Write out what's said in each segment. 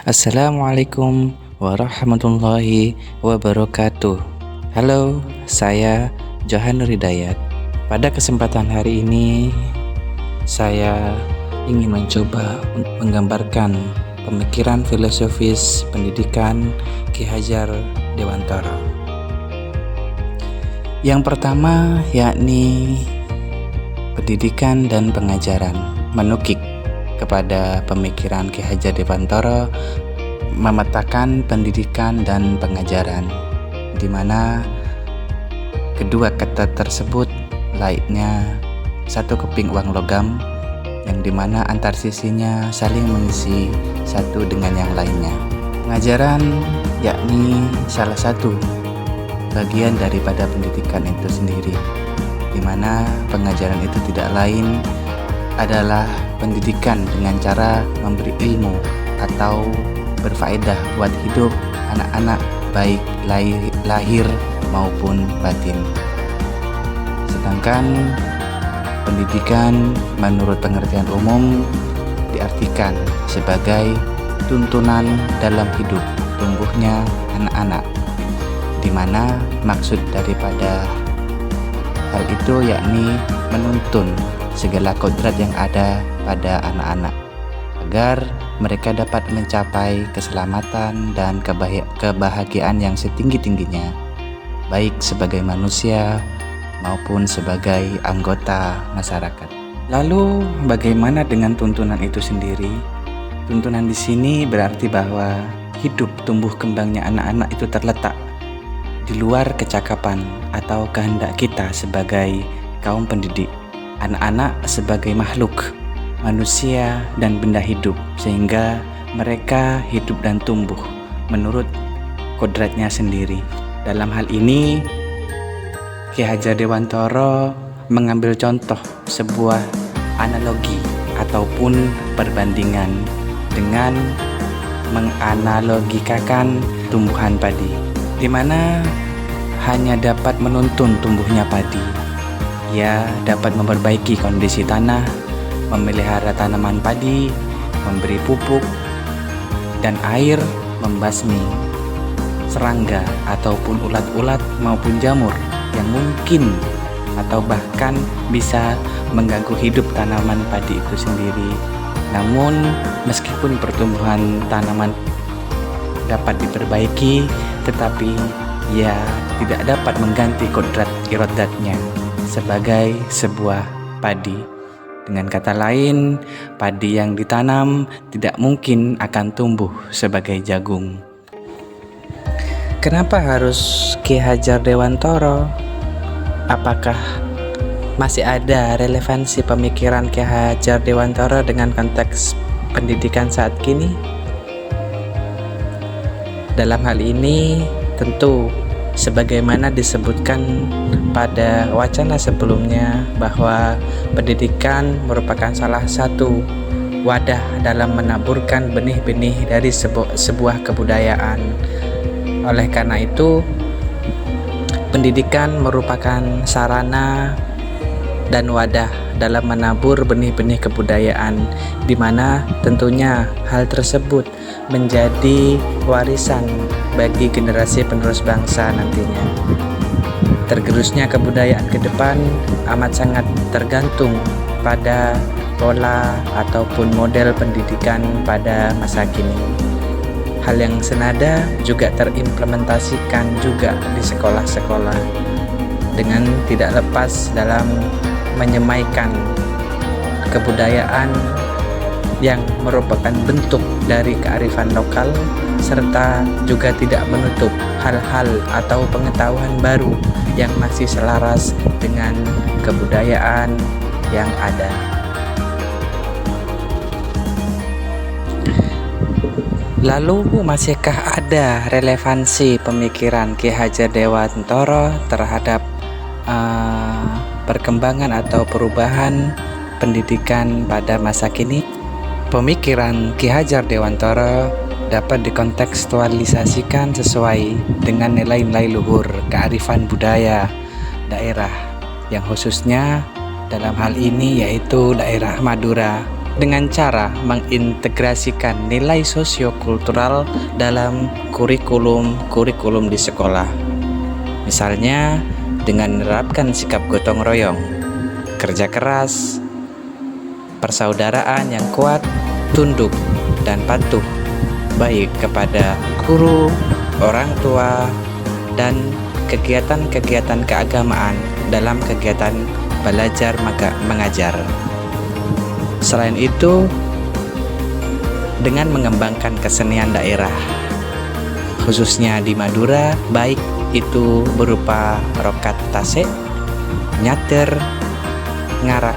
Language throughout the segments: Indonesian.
Assalamualaikum warahmatullahi wabarakatuh. Halo, saya Johan Nur Hidayat. Pada kesempatan hari ini, saya ingin mencoba menggambarkan pemikiran filosofis pendidikan Ki Hajar Dewantara. Yang pertama yakni pendidikan dan pengajaran, menukik kepada pemikiran Ki Hajar Dewantara memetakan pendidikan dan pengajaran, di mana kedua kata tersebut layaknya satu keping uang logam yang dimana antar sisinya saling mengisi satu dengan yang lainnya. Pengajaran yakni salah satu bagian daripada pendidikan itu sendiri, di mana pengajaran itu tidak lain adalah pendidikan dengan cara memberi ilmu atau berfaedah buat hidup anak-anak baik lahir maupun batin. Sedangkan pendidikan menurut pengertian umum diartikan sebagai tuntunan dalam hidup tumbuhnya anak-anak, di mana maksud daripada hal itu yakni menuntun segala kodrat yang ada pada anak-anak agar mereka dapat mencapai keselamatan dan kebahagiaan yang setinggi-tingginya, baik sebagai manusia maupun sebagai anggota masyarakat. Lalu bagaimana dengan tuntunan itu sendiri? Tuntunan di sini berarti bahwa hidup tumbuh kembangnya anak-anak itu terletak di luar kecakapan atau kehendak kita sebagai kaum pendidik. Anak-anak sebagai makhluk, manusia dan benda hidup, sehingga mereka hidup dan tumbuh menurut kodratnya sendiri. Dalam hal ini, Ki Hajar Dewantara mengambil contoh sebuah analogi ataupun perbandingan dengan menganalogikakan tumbuhan padi, di mana hanya dapat menuntun tumbuhnya padi. Ia dapat memperbaiki kondisi tanah, memelihara tanaman padi, memberi pupuk dan air, membasmi serangga ataupun ulat-ulat maupun jamur yang mungkin atau bahkan bisa mengganggu hidup tanaman padi itu sendiri. Namun meskipun pertumbuhan tanaman dapat diperbaiki, tetapi ia tidak dapat mengganti kodrat irodatnya sebagai sebuah padi. Dengan kata lain, padi yang ditanam tidak mungkin akan tumbuh sebagai jagung. Kenapa harus Ki Hajar Dewantara? Apakah masih ada relevansi pemikiran Ki Hajar Dewantara dengan konteks pendidikan saat kini? Dalam hal ini tentu sebagaimana disebutkan pada wacana sebelumnya bahwa pendidikan merupakan salah satu wadah dalam menaburkan benih-benih dari sebuah kebudayaan. Oleh karena itu, pendidikan merupakan sarana dan wadah dalam menabur benih-benih kebudayaan, di mana tentunya hal tersebut menjadi warisan bagi generasi penerus bangsa nantinya. Tergerusnya kebudayaan ke depan amat sangat tergantung pada pola ataupun model pendidikan pada masa kini. Hal yang senada juga terimplementasikan juga di sekolah-sekolah dengan tidak lepas dalam menyemaikan kebudayaan yang merupakan bentuk dari kearifan lokal, serta juga tidak menutup hal-hal atau pengetahuan baru yang masih selaras dengan kebudayaan yang ada. Lalu masihkah ada relevansi pemikiran Ki Hajar Dewantara terhadap perkembangan atau perubahan pendidikan pada masa kini? Pemikiran Ki Hajar Dewantara dapat dikontekstualisasikan sesuai dengan nilai-nilai luhur kearifan budaya daerah, yang khususnya dalam hal ini yaitu daerah Madura dengan cara mengintegrasikan nilai sosiokultural dalam kurikulum di sekolah. Misalnya dengan menerapkan sikap gotong royong, kerja keras, persaudaraan yang kuat, tunduk dan patuh baik kepada guru, orang tua, dan kegiatan-kegiatan keagamaan dalam kegiatan belajar mengajar. Selain itu, dengan mengembangkan kesenian daerah, khususnya di Madura, baik itu berupa rokat tasik, nyater, ngarak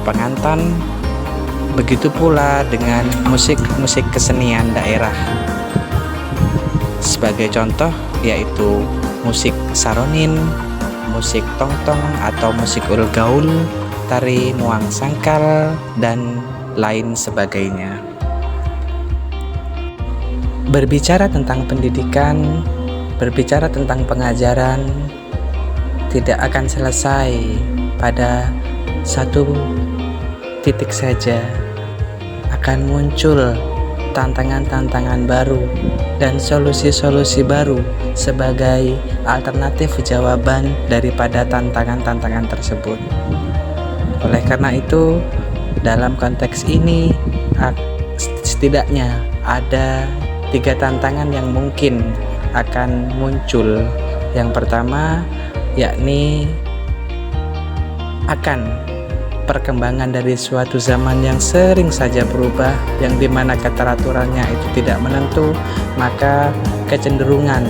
pengantan, begitu pula dengan musik-musik kesenian daerah. Sebagai contoh yaitu musik saronin, musik tongtong atau musik ulgaul, tari muang sangkal, dan lain sebagainya. Berbicara tentang pendidikan, berbicara tentang pengajaran tidak akan selesai pada satu titik saja. Akan muncul tantangan-tantangan baru dan solusi-solusi baru sebagai alternatif jawaban daripada tantangan-tantangan tersebut. Oleh karena itu, dalam konteks ini setidaknya ada 3 tantangan yang mungkin akan muncul. Yang pertama yakni akan perkembangan dari suatu zaman yang sering saja berubah, yang dimana keteraturannya itu tidak menentu, maka kecenderungan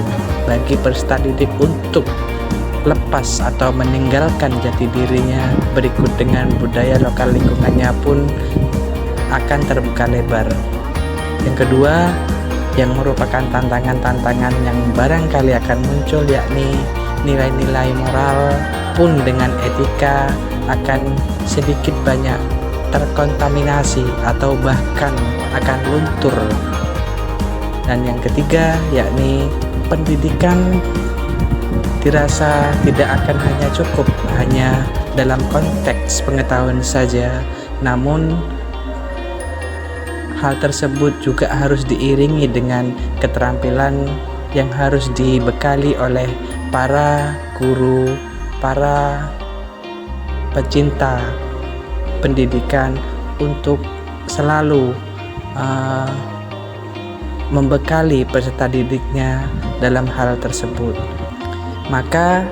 bagi peserta didik untuk lepas atau meninggalkan jati dirinya berikut dengan budaya lokal lingkungannya pun akan terbuka lebar. Yang kedua, yang merupakan tantangan-tantangan yang barangkali akan muncul, yakni nilai-nilai moral pun dengan etika akan sedikit banyak terkontaminasi atau bahkan akan luntur. Dan yang ketiga yakni pendidikan dirasa tidak akan hanya cukup hanya dalam konteks pengetahuan saja, namun hal tersebut juga harus diiringi dengan keterampilan yang harus dibekali oleh para guru, para pecinta pendidikan untuk selalu membekali peserta didiknya dalam hal tersebut. Maka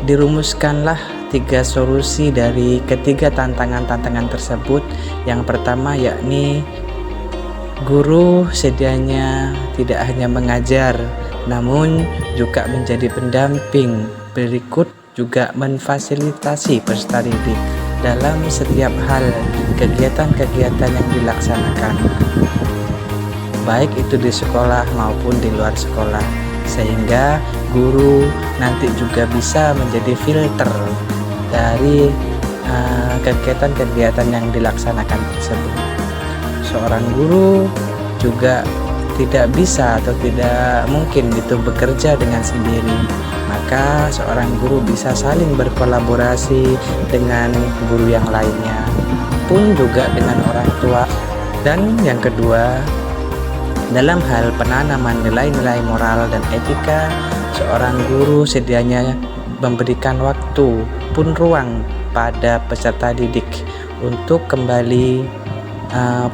dirumuskanlah 3 solusi dari ketiga tantangan-tantangan tersebut. Yang pertama yakni guru sedianya tidak hanya mengajar, namun juga menjadi pendamping, berikut juga memfasilitasi peserta didik dalam setiap hal kegiatan-kegiatan yang dilaksanakan, baik itu di sekolah maupun di luar sekolah, sehingga guru nanti juga bisa menjadi filter dari kegiatan-kegiatan yang dilaksanakan tersebut. Seorang guru juga tidak bisa atau tidak mungkin itu bekerja dengan sendiri, maka seorang guru bisa saling berkolaborasi dengan guru yang lainnya, pun juga dengan orang tua. Dan yang kedua, dalam hal penanaman nilai-nilai moral dan etika, seorang guru sedianya memberikan waktu pun ruang pada peserta didik untuk kembali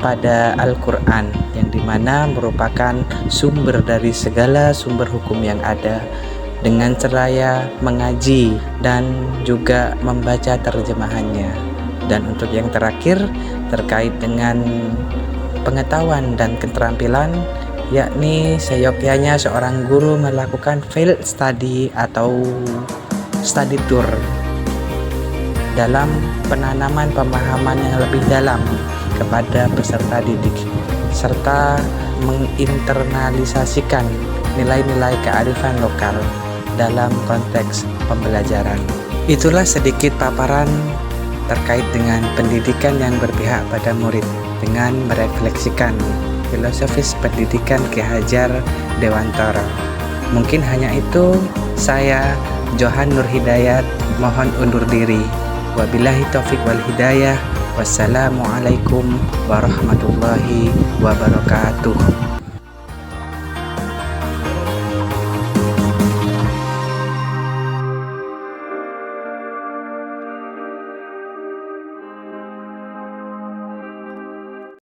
pada Al-Quran, yang dimana merupakan sumber dari segala sumber hukum yang ada, dengan seraya mengaji dan juga membaca terjemahannya. Dan untuk yang terakhir terkait dengan pengetahuan dan keterampilan, yakni seyogyanya seorang guru melakukan field study atau study tour dalam penanaman pemahaman yang lebih dalam kepada peserta didik, serta menginternalisasikan nilai-nilai kearifan lokal dalam konteks pembelajaran. Itulah sedikit paparan terkait dengan pendidikan yang berpihak pada murid dengan merefleksikan filosofis pendidikan Ki Hajar Dewantara. Mungkin hanya itu. Saya Johan Nur Hidayat mohon undur diri. Wabillahi taufik wal hidayah. Wassalamualaikum warahmatullahi wabarakatuh.